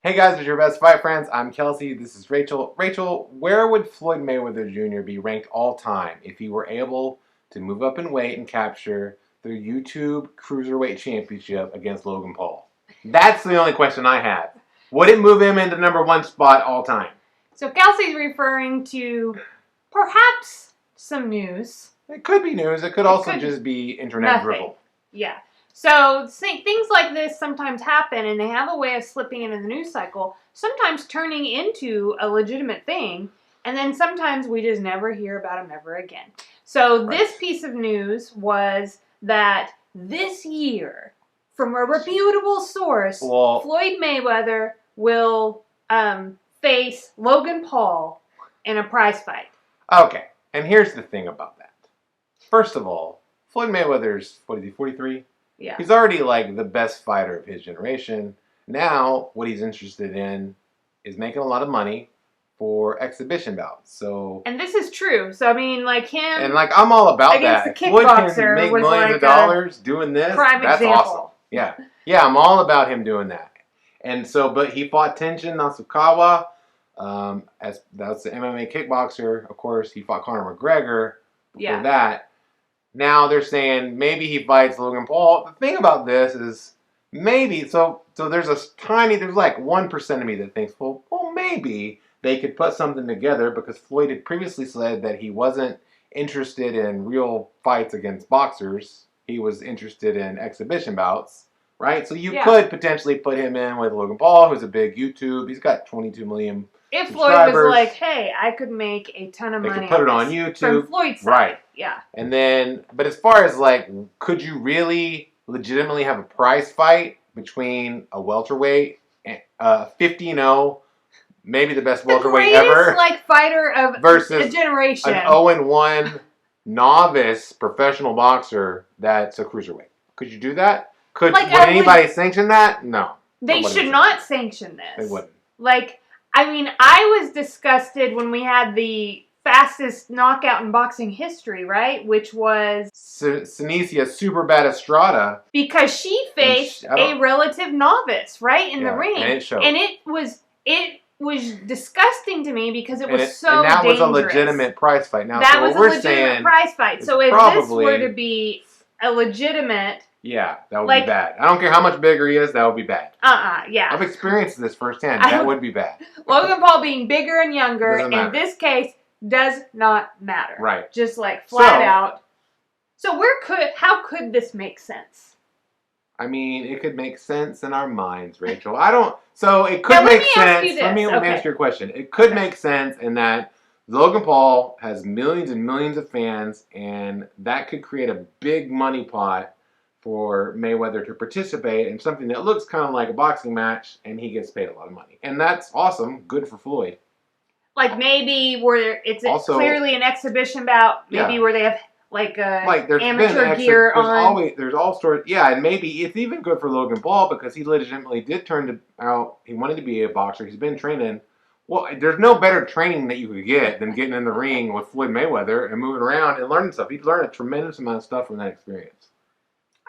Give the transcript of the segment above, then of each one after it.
Hey guys, it's your best fight friends. I'm Kelsey. This is Rachel. Rachel, where would Floyd Mayweather Jr. be ranked all time if he were able to move up in weight and capture the YouTube Cruiserweight Championship against Logan Paul? That's the only question I have. Would it move him into number one spot all time? So Kelsey's referring to perhaps some news. It could be news. It could also just be internet drivel. Yeah. So things like this sometimes happen, and they have a way of slipping into the news cycle, sometimes turning into a legitimate thing, and then sometimes we just never hear about them ever again. So this piece of news was that this year, from a reputable source, Floyd Mayweather will face Logan Paul in a prize fight. Okay, and here's the thing about that. First of all, Floyd Mayweather's, what is he, 43? Yeah. He's already like the best fighter of his generation. Now, what he's interested in is making a lot of money for exhibition bouts. And this is true. So I mean, like him, and like I'm all about that. The kickboxer Floyd can make millions of dollars doing this. That's awesome. Yeah, I'm all about him doing that. And so, but he fought Tenshin Nasukawa. That's the MMA kickboxer. Of course, he fought Conor McGregor before that. Now they're saying maybe he fights Logan Paul. The thing about this is maybe, so there's there's like 1% of me that thinks, well, maybe they could put something together because Floyd had previously said that he wasn't interested in real fights against boxers. He was interested in exhibition bouts, right? So you could potentially put him in with Logan Paul, who's a big YouTube. He's got 22 million If Floyd was like, hey, I could make a ton of money. They could put it on YouTube. From Floyd's side. Right. Yeah. And then, but as far as like, could you really legitimately have a prize fight between a welterweight, 50-0, maybe the best welterweight ever, like fighter of versus a generation, an 0-1 novice professional boxer that's a cruiserweight? Could you do that? Would anybody sanction that? No. They should not sanction this. They wouldn't. Like, I mean, I was disgusted when we had the fastest knockout in boxing history, right? Which was Senicia Superbad Estrada. Because she faced a relative novice, right, in the ring. And it showed. And it was disgusting to me because it was so dangerous. And that was a legitimate prize fight. Now, that was a legitimate prize fight. So if this were to be a legitimate... Yeah, that would be bad. I don't care how much bigger he is, that would be bad. Yeah. I've experienced this firsthand. That would be bad. Logan Paul being bigger and younger, in this case, does not matter. Right. Just like flat out. So how could this make sense? I mean, it could make sense in our minds, Rachel. So it could make sense. Let me answer your question. It could make sense in that Logan Paul has millions and millions of fans, and that could create a big money pot for Mayweather to participate in something that looks kind of like a boxing match, and he gets paid a lot of money. And that's awesome. Good for Floyd. Like maybe where it's clearly an exhibition bout, maybe where they have like amateur gear on. There's all sorts. Yeah, and maybe it's even good for Logan Paul because he legitimately did turn out. He wanted to be a boxer. He's been training. Well, there's no better training that you could get than getting in the ring with Floyd Mayweather and moving around and learning stuff. He'd learn a tremendous amount of stuff from that experience.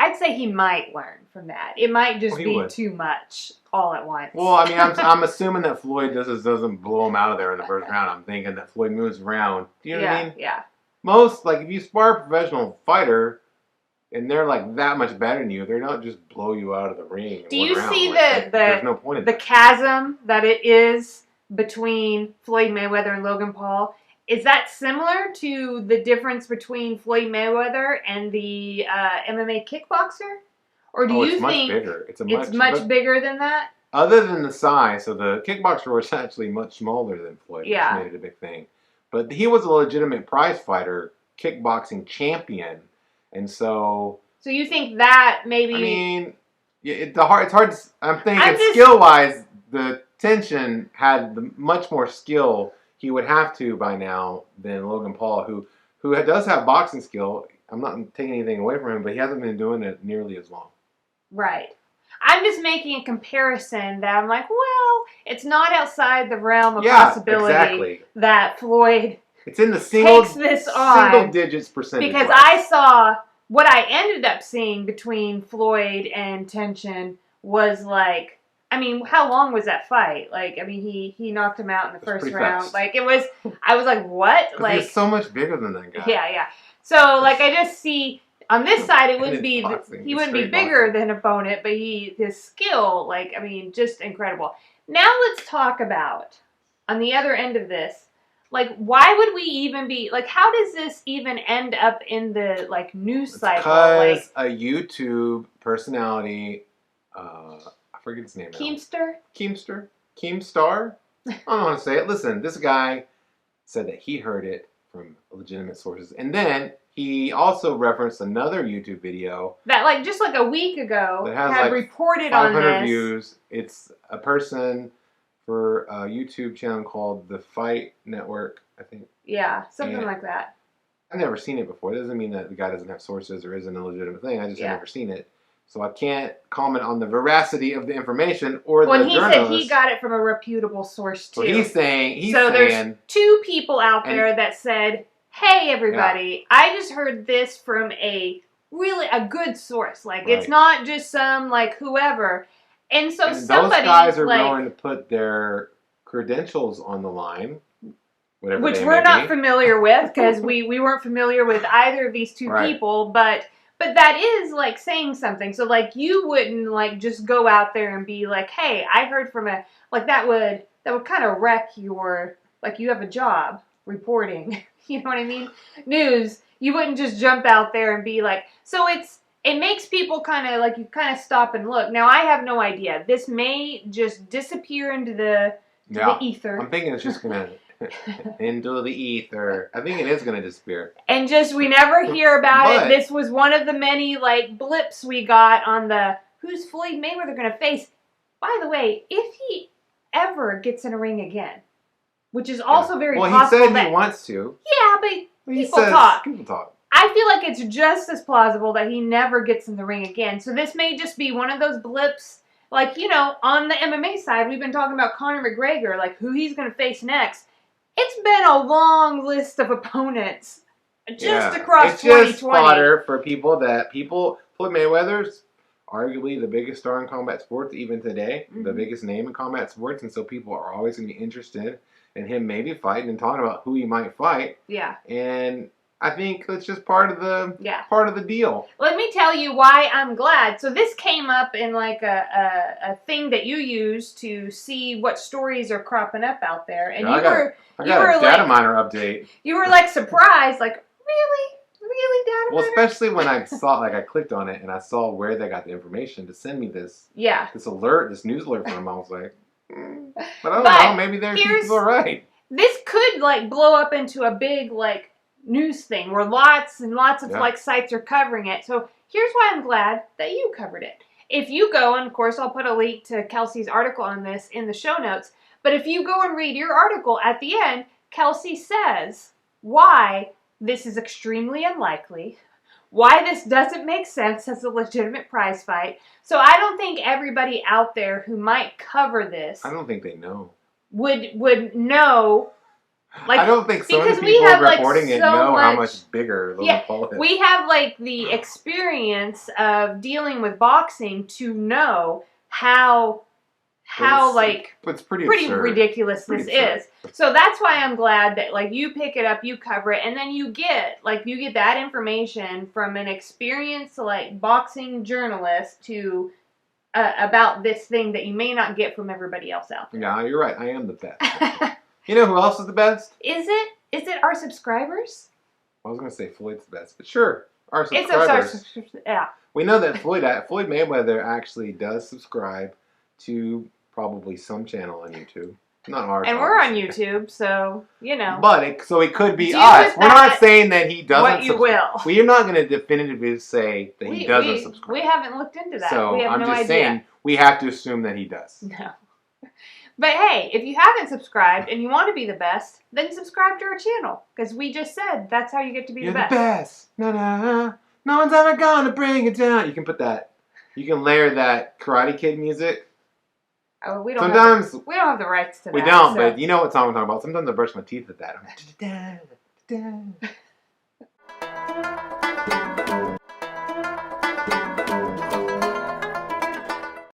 I'd say he might learn from that. It might just be too much all at once. Well, I mean, I'm assuming that Floyd doesn't blow him out of there in the first round. I'm thinking that Floyd moves around. Do you know what I mean? Yeah. Most, like, if you spar a professional fighter and they're, like, that much better than you, they don't just blow you out of the ring. Do you see there's no point in the chasm that it is between Floyd Mayweather and Logan Paul? Is that similar to the difference between Floyd Mayweather and the MMA kickboxer? Or do you think it's much bigger than that? Other than the size, so the kickboxer was actually much smaller than Floyd, which made it a big thing. But he was a legitimate prize fighter, kickboxing champion, and so... So you think that maybe... I mean, it's hard to... I'm thinking skill-wise, the Tenshin had much more skill he would have to by now than Logan Paul, who does have boxing skill. I'm not taking anything away from him, but he hasn't been doing it nearly as long. Right. I'm just making a comparison that I'm like, well, it's not outside the realm of possibility that Floyd it's in the single takes this on. Single digits percentage. Because I saw what I ended up seeing between Floyd and Tension was like, I mean, how long was that fight? Like, I mean, he knocked him out in the first round. Fast. Like, it was, I was like, what? Like, he's so much bigger than that guy. Yeah. So, like, I just see, on this side, he wouldn't be bigger than opponent, but his skill, like, I mean, just incredible. Now let's talk about, on the other end of this, like, why would we even be, like, how does this even end up in the, like, news cycle? Because a YouTube personality, I forget his name now. Keemstar? I don't want to say it. Listen, this guy said that he heard it from legitimate sources. And then he also referenced another YouTube video. That, like, just like a week ago, that has had like reported on this. 500 views. It's a person for a YouTube channel called The Fight Network, I think. Yeah, something like that. I've never seen it before. It doesn't mean that the guy doesn't have sources or isn't a legitimate thing. I just have never seen it. So I can't comment on the veracity of the information or the journalist. Well, he said he got it from a reputable source, too. So he's saying... there's two people out there that said, hey, everybody, I just heard this from a good source. Like, it's not just some, like, whoever... And so those guys are willing to put their credentials on the line, which we're not familiar with because we weren't familiar with either of these two people. But that is like saying something. So like you wouldn't like just go out there and be like, hey, I heard from a like that would kind of wreck your like you have a job reporting. You know what I mean? News. You wouldn't just jump out there and be like so it makes people kind of stop and look. Now, I have no idea. This may just disappear into the ether. I'm thinking it's just going to into the ether. I think it is going to disappear. And just we never hear about it. This was one of the many like blips we got on the who's Floyd Mayweather going to face. By the way, if he ever gets in a ring again, which is also very possible. Well, he said he wants to. Yeah, but people talk. I feel like it's just as plausible that he never gets in the ring again. So this may just be one of those blips. Like, you know, on the MMA side, we've been talking about Conor McGregor, like who he's going to face next. It's been a long list of opponents just across 2020. It's just fodder for Floyd Mayweather's arguably the biggest star in combat sports even today, the biggest name in combat sports. And so people are always going to be interested in him maybe fighting and talking about who he might fight. Yeah. And... I think it's just part of the deal. Let me tell you why I'm glad. So this came up in like a thing that you use to see what stories are cropping up out there, and I got a data miner update. You were like surprised, like really data miner? Well, especially when I saw I clicked on it and I saw where they got the information to send me this. Yeah. This news alert from them. I was like, but I don't know. Maybe people are right. This could like blow up into a big like. News thing where lots and lots of like sites are covering it. So here's why I'm glad that you covered it. If you go, and of course I'll put a link to Kelsey's article on this in the show notes, but if you go and read your article at the end, Kelsey says why this is extremely unlikely, why this doesn't make sense as a legitimate prize fight. So I don't think everybody out there who might cover this, I don't think they know, would know. Like, I don't think so many people reporting it know how much bigger Logan Paul is. We have like the experience of dealing with boxing to know how it's pretty ridiculous this is. So that's why I'm glad that like you pick it up, you cover it, and then you get that information from an experienced like boxing journalist to about this thing that you may not get from everybody else out there. Yeah, you're right. I am the best. You know who else is the best? Is it our subscribers? I was going to say Floyd's the best, but sure, our subscribers. Yeah. We know that Floyd Mayweather actually does subscribe to probably some channel on YouTube. Not ours. And we're on YouTube, so, you know. But so it could be us. We're not saying that he doesn't what you will. We're not going to definitively say that he doesn't subscribe. We haven't looked into that. So we have I'm no just idea. saying we have to assume that he does. No. But hey, if you haven't subscribed and you want to be the best, then subscribe to our channel. Because we just said that's how you get to be the best. You're the best. No one's ever gonna bring it down. You can put that. You can layer that Karate Kid music. Oh, we don't have the rights to that. We don't, but you know what song I'm talking about. Sometimes I brush my teeth with that.